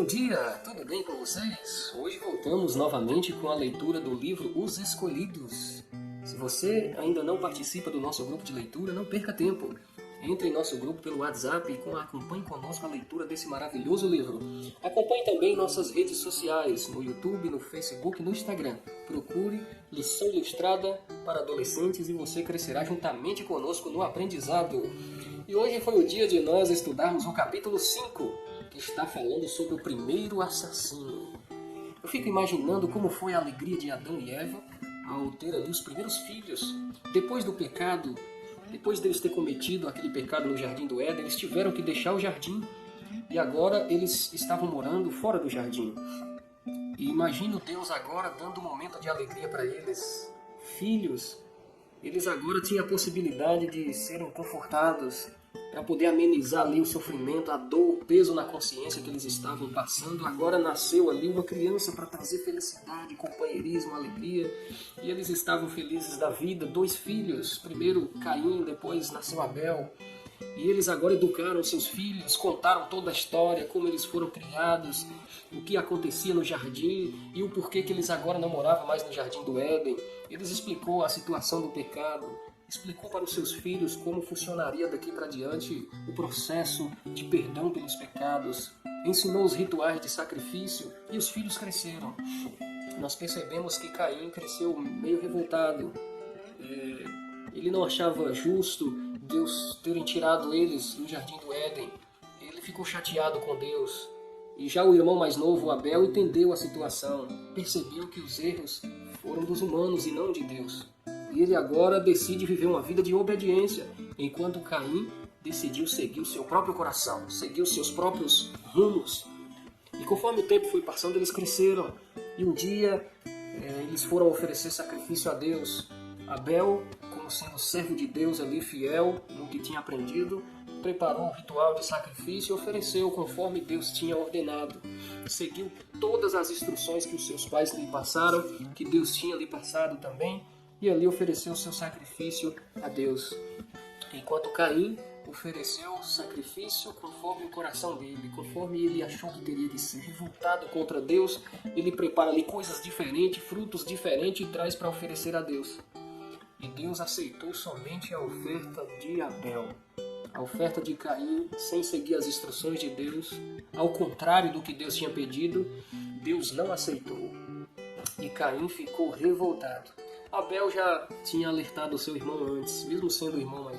dia, tudo bem com vocês? Hoje voltamos novamente com a leitura do livro Os Escolhidos. Se você ainda não participa do nosso grupo de leitura, não perca tempo. Entre em nosso grupo pelo WhatsApp e acompanhe conosco a leitura desse maravilhoso livro. Acompanhe também nossas redes sociais, no YouTube, no Facebook e no Instagram. Procure Lição Ilustrada para Adolescentes e você crescerá juntamente conosco no aprendizado. E hoje foi o dia de nós estudarmos o capítulo 5, que está falando sobre o primeiro assassino. Eu fico imaginando como foi a alegria de Adão e Eva ao ter ali os primeiros filhos. Depois do pecado, depois deles ter cometido aquele pecado no Jardim do Éden, eles tiveram que deixar o jardim. E agora eles estavam morando fora do jardim. E imagino Deus agora dando um momento de alegria para eles. Filhos, eles agora tinham a possibilidade de serem confortados para poder amenizar ali o sofrimento, a dor, o peso na consciência que eles estavam passando. Agora nasceu ali uma criança para trazer felicidade, companheirismo, alegria. E eles estavam felizes da vida. 2 filhos, primeiro Caim, depois nasceu Abel. E eles agora educaram seus filhos, contaram toda a história, como eles foram criados, o que acontecia no jardim e o porquê que eles agora não moravam mais no Jardim do Éden. Eles explicou a situação do pecado, explicou para os seus filhos como funcionaria daqui para diante o processo de perdão pelos pecados, ensinou os rituais de sacrifício e os filhos cresceram. Nós percebemos que Caim cresceu meio revoltado. Ele não achava justo Deus terem tirado eles do Jardim do Éden. Ele ficou chateado com Deus. E já o irmão mais novo, Abel, entendeu a situação, percebeu que os erros foram dos humanos e não de Deus. E ele agora decide viver uma vida de obediência, enquanto Caim decidiu seguir o seu próprio coração, seguir os seus próprios rumos. E conforme o tempo foi passando, eles cresceram. E um dia eles foram oferecer sacrifício a Deus. Abel, como sendo servo de Deus ali, fiel no que tinha aprendido, preparou um ritual de sacrifício e ofereceu conforme Deus tinha ordenado. Seguiu todas as instruções que os seus pais lhe passaram, que Deus tinha lhe passado também, e ali ofereceu o seu sacrifício a Deus. Enquanto Caim ofereceu o sacrifício conforme o coração dele, conforme ele achou que teria que ser, revoltado contra Deus, ele prepara ali coisas diferentes, frutos diferentes e traz para oferecer a Deus. E Deus aceitou somente a oferta de Abel. A oferta de Caim, sem seguir as instruções de Deus, ao contrário do que Deus tinha pedido, Deus não aceitou. E Caim ficou revoltado. Abel já tinha alertado o seu irmão antes, mesmo sendo o irmão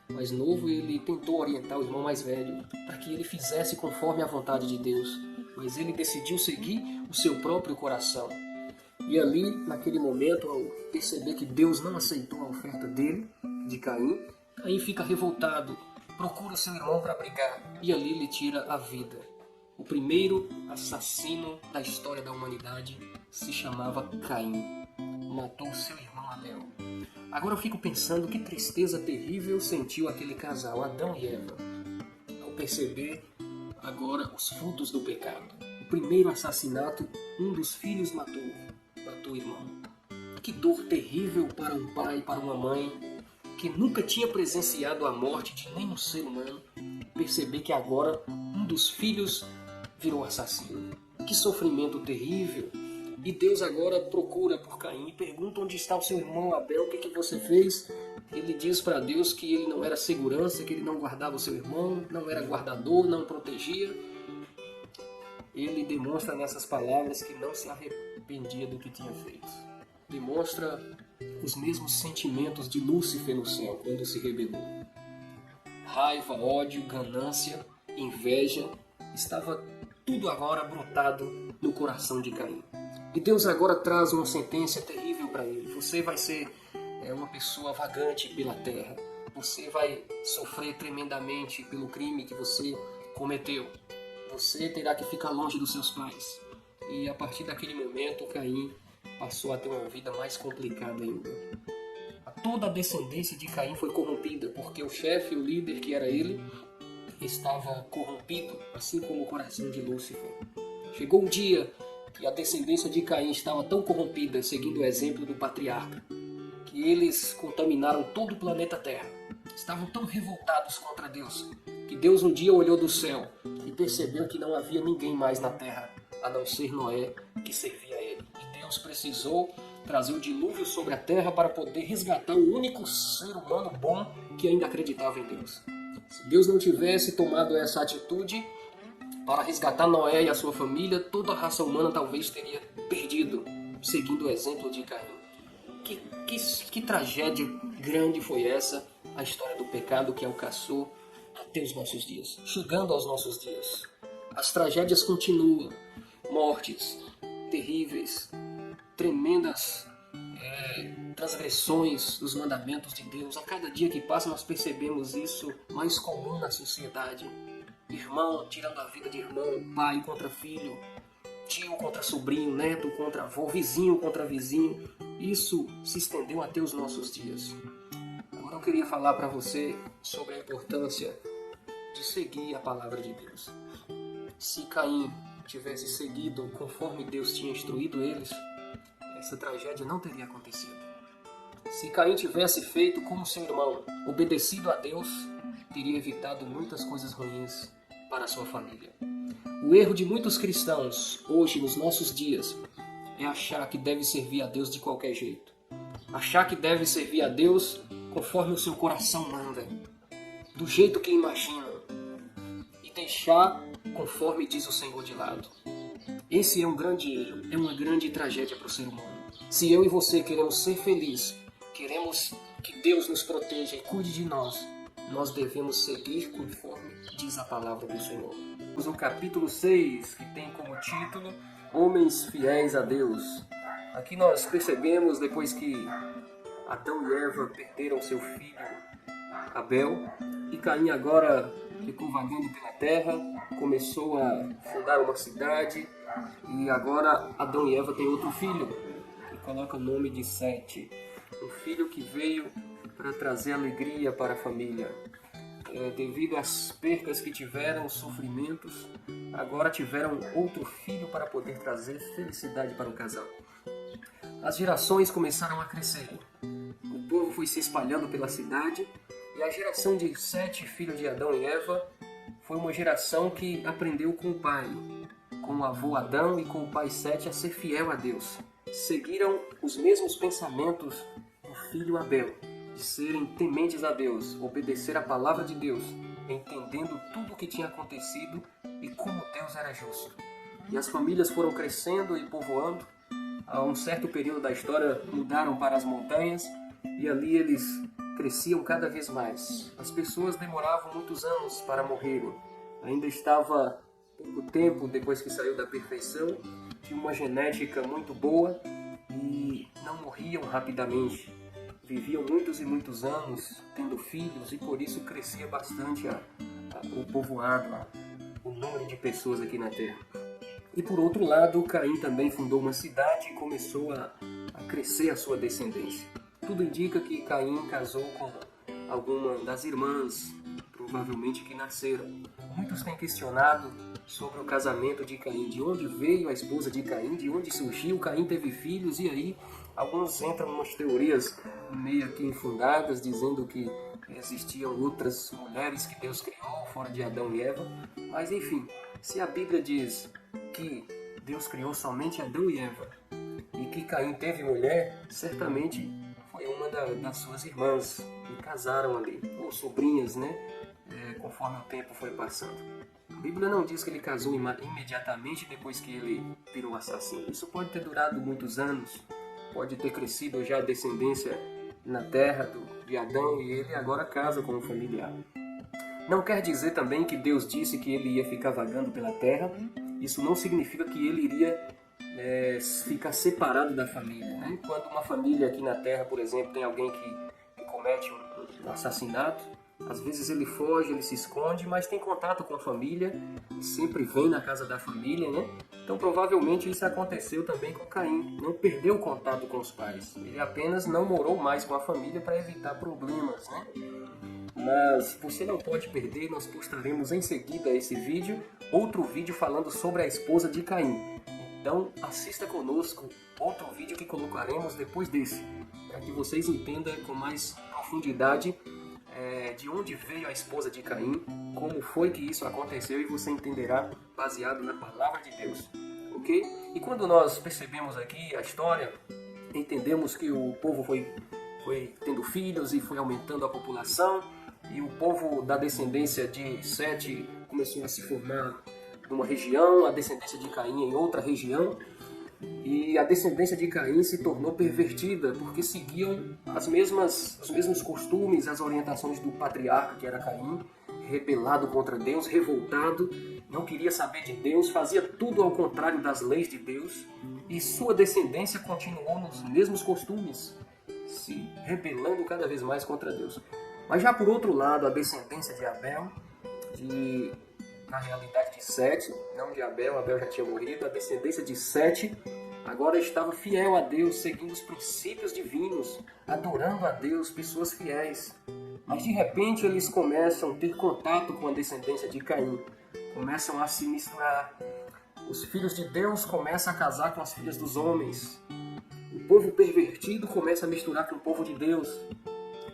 mais novo, ele tentou orientar o irmão mais velho para que ele fizesse conforme a vontade de Deus. Mas ele decidiu seguir o seu próprio coração. E ali, naquele momento, ao perceber que Deus não aceitou a oferta dele, de Caim, Caim fica revoltado, procura seu irmão para brigar e ali lhe tira a vida. O primeiro assassino da história da humanidade se chamava Caim. Matou seu irmão Abel. Agora eu fico pensando que tristeza terrível sentiu aquele casal, Adão e Eva, ao perceber agora os frutos do pecado. O primeiro assassinato, um dos filhos matou o irmão. Que dor terrível para um pai, para uma mãe, que nunca tinha presenciado a morte de nenhum ser humano, perceber que agora um dos filhos virou assassino. Que sofrimento terrível! E Deus agora procura por Caim e pergunta onde está o seu irmão Abel, o que você fez? Ele diz para Deus que ele não era segurança, que ele não guardava o seu irmão, não era guardador, não protegia. Ele demonstra nessas palavras que não se arrependia do que tinha feito. Demonstra os mesmos sentimentos de Lúcifer no céu quando se rebelou. Raiva, ódio, ganância, inveja, estava tudo agora brotado no coração de Caim. E Deus agora traz uma sentença terrível para ele. Você vai ser uma pessoa vagante pela terra. Você vai sofrer tremendamente pelo crime que você cometeu. Você terá que ficar longe dos seus pais. E a partir daquele momento, Caim passou a ter uma vida mais complicada ainda. Toda a descendência de Caim foi corrompida, porque o chefe, o líder que era ele, estava corrompido, assim como o coração de Lúcifer. Chegou um dia que a descendência de Caim estava tão corrompida, seguindo o exemplo do patriarca, que eles contaminaram todo o planeta Terra. Estavam tão revoltados contra Deus que Deus um dia olhou do céu e percebeu que não havia ninguém mais na terra, a não ser Noé, que servia a ele. E Deus precisou trazer o dilúvio sobre a terra para poder resgatar o único ser humano bom que ainda acreditava em Deus. Se Deus não tivesse tomado essa atitude para resgatar Noé e a sua família, toda a raça humana talvez teria perdido, seguindo o exemplo de Caim. Que tragédia grande foi essa, a história do pecado que alcançou até os nossos dias. Chegando aos nossos dias, as tragédias continuam, mortes terríveis, tremendas transgressões dos mandamentos de Deus. A cada dia que passa nós percebemos isso mais comum na sociedade. Irmão tirando a vida de irmão, pai contra filho, tio contra sobrinho, neto contra avô, vizinho contra vizinho. Isso se estendeu até os nossos dias. Agora eu queria falar para você sobre a importância de seguir a palavra de Deus. Se Caim tivesse seguido conforme Deus tinha instruído eles, essa tragédia não teria acontecido. Se Caim tivesse feito como seu irmão, obedecido a Deus, teria evitado muitas coisas ruins para a sua família. O erro de muitos cristãos, hoje, nos nossos dias, é achar que deve servir a Deus de qualquer jeito. Achar que deve servir a Deus conforme o seu coração manda, do jeito que imagina, e deixar conforme diz o Senhor de lado. Esse é um grande erro, é uma grande tragédia para o ser humano. Se eu e você queremos ser felizes, queremos que Deus nos proteja e cuide de nós, nós devemos seguir conforme diz a palavra do Senhor. O capítulo 6, que tem como título Homens Fiéis a Deus. Aqui nós percebemos, depois que Adão e Eva perderam seu filho Abel, e Caim agora ficou vagando pela terra, começou a fundar uma cidade, e agora Adão e Eva têm outro filho, que coloca o nome de Sete, um filho que veio para trazer alegria para a família. Devido às percas que tiveram, os sofrimentos, agora tiveram outro filho para poder trazer felicidade para o casal. As gerações começaram a crescer, o povo foi se espalhando pela cidade, e a geração de Sete, filho de Adão e Eva, foi uma geração que aprendeu com o pai, com o avô Adão e com o pai Sete, a ser fiel a Deus. Seguiram os mesmos pensamentos do filho Abel, de serem tementes a Deus, obedecer a palavra de Deus, entendendo tudo o que tinha acontecido e como Deus era justo. E as famílias foram crescendo e povoando. A um certo período da história mudaram para as montanhas e ali eles cresciam cada vez mais. As pessoas demoravam muitos anos para morrerem. Ainda estava pouco tempo depois que saiu da perfeição, tinha uma genética muito boa e não morriam rapidamente. Viviam muitos e muitos anos tendo filhos e por isso crescia bastante o povoado, o número de pessoas aqui na terra. E por outro lado, Caim também fundou uma cidade e começou a crescer a sua descendência. Tudo indica que Caim casou com alguma das irmãs, provavelmente que nasceram. Muitos têm questionado sobre o casamento de Caim, de onde veio a esposa de Caim, de onde surgiu, Caim teve filhos, e aí alguns entram em umas teorias meio que infundadas, dizendo que existiam outras mulheres que Deus criou fora de Adão e Eva. Mas enfim, se a Bíblia diz que Deus criou somente Adão e Eva e que Caim teve mulher, certamente foi uma das suas irmãs que casaram ali, ou sobrinhas, né? Conforme o tempo foi passando. A Bíblia não diz que ele casou imediatamente depois que ele virou assassino. Isso pode ter durado muitos anos, pode ter crescido já a descendência na terra de Adão e ele agora casa com um familiar. Não quer dizer também que Deus disse que ele ia ficar vagando pela terra. Isso não significa que ele iria ficar separado da família, né? Quando uma família aqui na terra, por exemplo, tem alguém que comete um assassinato, às vezes ele foge, ele se esconde, mas tem contato com a família e sempre vem na casa da família, né? Então provavelmente isso aconteceu também com Caim. Não perdeu o contato com os pais, ele apenas não morou mais com a família para evitar problemas, né? Mas você não pode perder, nós postaremos em seguida esse vídeo, outro vídeo falando sobre a esposa de Caim. Então assista conosco outro vídeo que colocaremos depois desse, para que vocês entendam com mais profundidade de onde veio a esposa de Caim, como foi que isso aconteceu, e você entenderá baseado na palavra de Deus, ok? E quando nós percebemos aqui a história, entendemos que o povo foi tendo filhos e foi aumentando a população, e o povo da descendência de Sete começou a se formar numa região, a descendência de Caim em outra região, e a descendência de Caim se tornou pervertida porque seguiam os mesmos costumes, as orientações do patriarca, que era Caim, rebelado contra Deus, revoltado, não queria saber de Deus, fazia tudo ao contrário das leis de Deus, e sua descendência continuou nos mesmos costumes, se rebelando cada vez mais contra Deus. Mas já por outro lado, a descendência de Abel, na realidade de Sete, não de Abel já tinha morrido, a descendência de Sete agora estava fiel a Deus, seguindo os princípios divinos, adorando a Deus, pessoas fiéis. Mas de repente eles começam a ter contato com a descendência de Caim, começam a se misturar. Os filhos de Deus começam a casar com as filhas dos homens. O povo pervertido começa a misturar com o povo de Deus.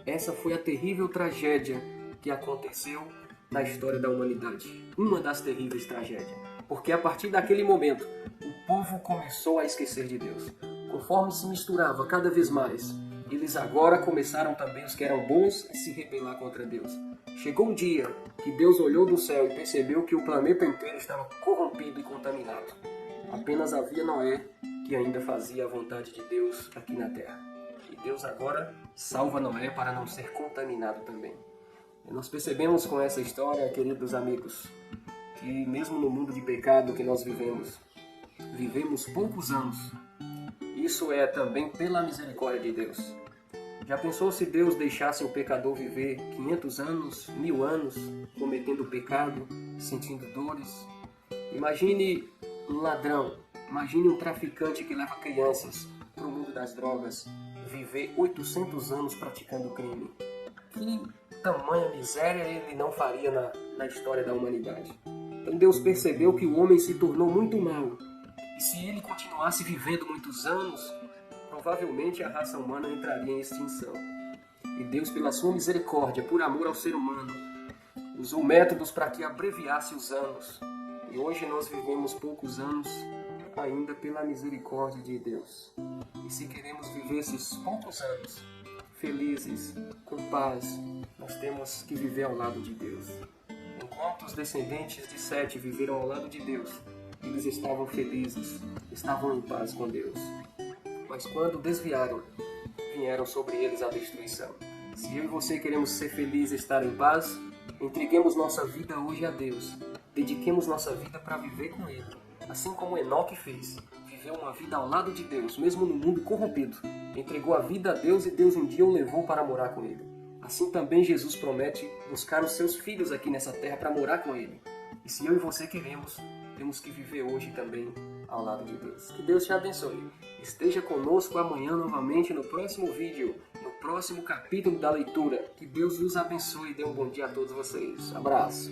Essa foi a terrível tragédia que aconteceu na história da humanidade. Uma das terríveis tragédias. Porque a partir daquele momento, o povo começou a esquecer de Deus. Conforme se misturava cada vez mais, eles agora começaram também, os que eram bons, a se rebelar contra Deus. Chegou um dia que Deus olhou do céu e percebeu que o planeta inteiro estava corrompido e contaminado. Apenas havia Noé que ainda fazia a vontade de Deus aqui na terra. E Deus agora salva Noé para não ser contaminado também. E nós percebemos com essa história, queridos amigos, que mesmo no mundo de pecado que nós vivemos poucos anos. Isso é também pela misericórdia de Deus. Já pensou se Deus deixasse o pecador viver 500 anos, 1000 anos, cometendo pecado, sentindo dores? Imagine um ladrão, imagine um traficante que leva crianças para o mundo das drogas, viver 800 anos praticando crime. Que tamanha miséria ele não faria na história da humanidade. Então Deus percebeu que o homem se tornou muito mau. E se ele continuasse vivendo muitos anos, provavelmente a raça humana entraria em extinção. E Deus, pela sua misericórdia, por amor ao ser humano, usou métodos para que abreviasse os anos. E hoje nós vivemos poucos anos ainda pela misericórdia de Deus. E se queremos viver esses poucos anos felizes, com paz, nós temos que viver ao lado de Deus. Enquanto os descendentes de Sete viveram ao lado de Deus, eles estavam felizes, estavam em paz com Deus. Mas quando desviaram, vieram sobre eles a destruição. Se eu e você queremos ser felizes e estar em paz, entreguemos nossa vida hoje a Deus. Dediquemos nossa vida para viver com Ele. Assim como Enoque fez, viveu uma vida ao lado de Deus, mesmo no mundo corrompido. Entregou a vida a Deus e Deus um dia o levou para morar com Ele. Assim também Jesus promete buscar os seus filhos aqui nessa terra para morar com Ele. E se eu e você queremos, temos que viver hoje também ao lado de Deus. Que Deus te abençoe. Esteja conosco amanhã novamente no próximo vídeo, no próximo capítulo da leitura. Que Deus os abençoe e dê um bom dia a todos vocês. Abraço.